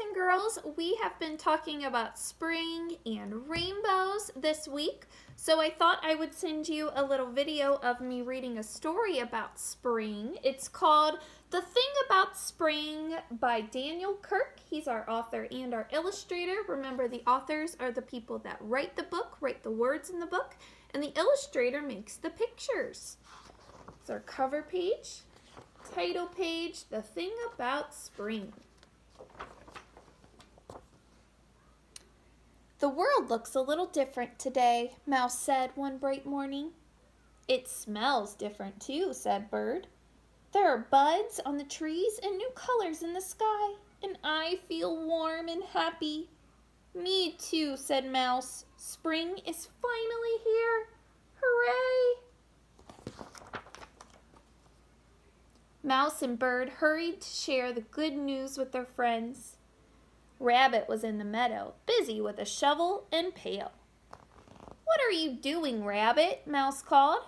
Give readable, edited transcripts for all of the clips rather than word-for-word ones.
and girls, we have been talking about spring and rainbows this week, so I thought I would send you a little video of me reading a story about spring. It's called The Thing About Spring by Daniel Kirk. He's our author and our illustrator. Remember, the authors are the people that write the book, write the words in the book, and the illustrator makes the pictures. It's our cover page, title page, The Thing About Spring. "The world looks a little different today," Mouse said one bright morning. "It smells different too," said Bird. "There are buds on the trees and new colors in the sky, and I feel warm and happy." "Me too," said Mouse. "Spring is finally here. Hooray!" Mouse and Bird hurried to share the good news with their friends. Rabbit was in the meadow, busy with a shovel and pail. "What are you doing, Rabbit?" Mouse called.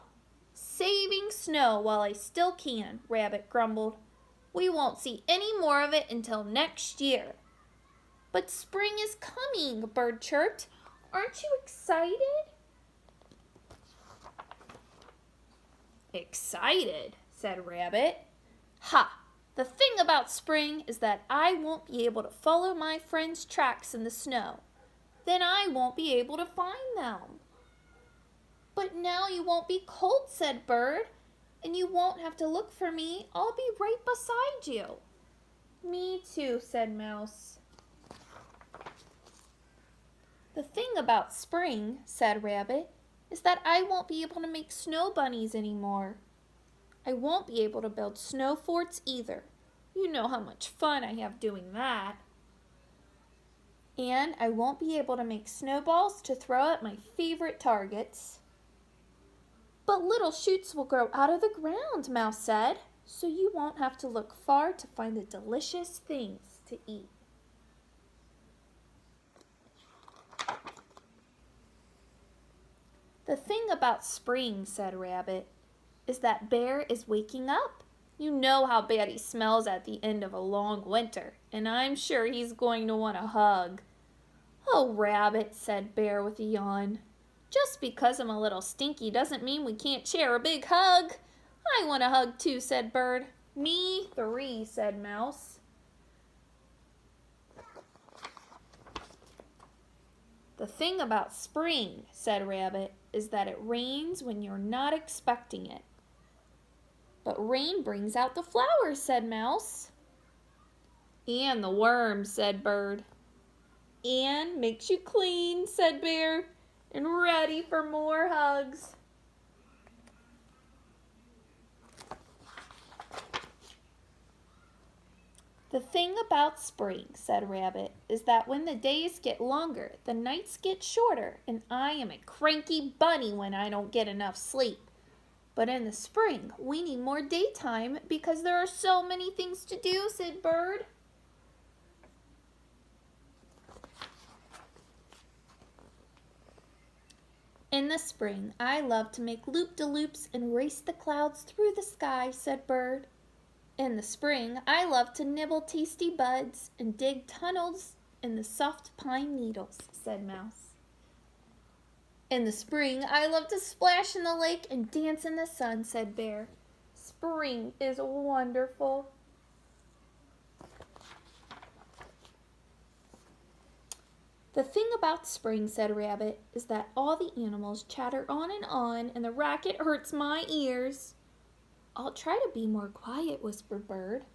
"Saving snow while I still can," Rabbit grumbled. "We won't see any more of it until next year." "But spring is coming," Bird chirped. "Aren't you excited?" "Excited?" said Rabbit. "Ha! The thing about spring is that I won't be able to follow my friends' tracks in the snow. Then I won't be able to find them." "But now you won't be cold," said Bird, "and you won't have to look for me. I'll be right beside you." "Me too," said Mouse. "The thing about spring," said Rabbit, "is that I won't be able to make snow bunnies anymore. I won't be able to build snow forts either. You know how much fun I have doing that. And I won't be able to make snowballs to throw at my favorite targets." "But little shoots will grow out of the ground," Mouse said, "so you won't have to look far to find the delicious things to eat." "The thing about spring," said Rabbit, "is that Bear is waking up. You know how bad he smells at the end of a long winter, and I'm sure he's going to want a hug." "Oh, Rabbit," said Bear with a yawn, "just because I'm a little stinky doesn't mean we can't share a big hug." "I want a hug too," said Bird. "Me three," said Mouse. "The thing about spring," said Rabbit, "is that it rains when you're not expecting it." "But rain brings out the flowers," said Mouse. "And the worms," said Bird. "And makes you clean," said Bear, "and ready for more hugs." "The thing about spring," said Rabbit, "is that when the days get longer, the nights get shorter, and I am a cranky bunny when I don't get enough sleep. But in the spring, we need more daytime because there are so many things to do," said Bird. "In the spring, I love to make loop-de-loops and race the clouds through the sky," said Bird. "In the spring, I love to nibble tasty buds and dig tunnels in the soft pine needles," said Mouse. "In the spring, I love to splash in the lake and dance in the sun," said Bear. "Spring is wonderful." "The thing about spring," said Rabbit, "is that all the animals chatter on, and the racket hurts my ears." "I'll try to be more quiet," whispered Bird.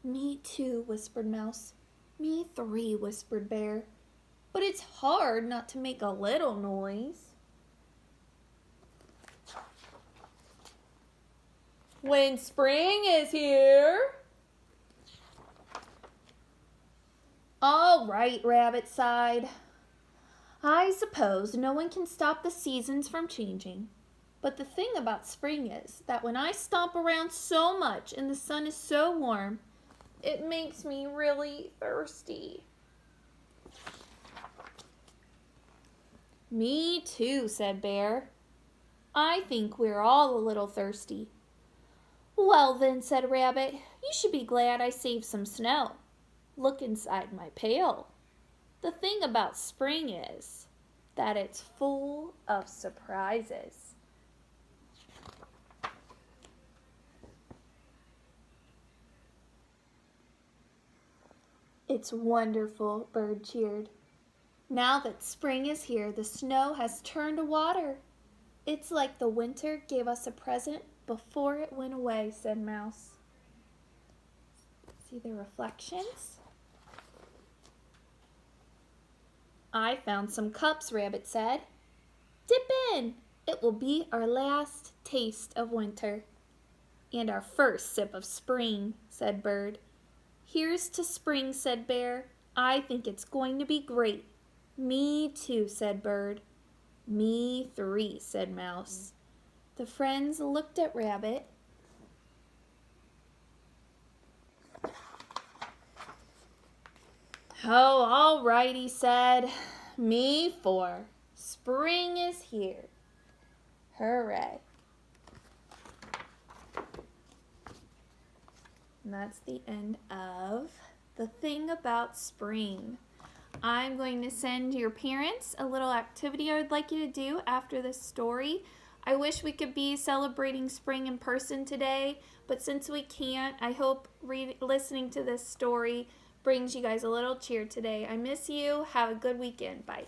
"Me too," whispered Mouse. "Me three," whispered Bear. "But it's hard not to make a little noise." "When spring is here." "All right," Rabbit sighed. "I suppose no one can stop the seasons from changing. But the thing about spring is that when I stomp around so much and the sun is so warm, it makes me really thirsty." "Me too," said Bear. "I think we're all a little thirsty." "Well then," said Rabbit, "you should be glad I saved some snow." Look inside my pail. The thing about spring is that it's full of surprises. It's wonderful, Bird cheered. Now that spring is here, the snow has turned to water. It's like the winter gave us a present before it went away, said Mouse. See the reflections? I found some cups, Rabbit said. Dip in. It will be our last taste of winter. And our first sip of spring, said Bird. Here's to spring, said Bear. I think it's going to be great. Me too, said Bird. Me three, said Mouse. The friends looked at Rabbit. Oh, all right, he said. Me four. Spring is here. Hooray. And that's the end of The Thing About Spring. I'm going to send your parents a little activity I would like you to do after this story. I wish we could be celebrating spring in person today, but since we can't, I hope listening to this story brings you guys a little cheer today. I miss you. Have a good weekend. Bye.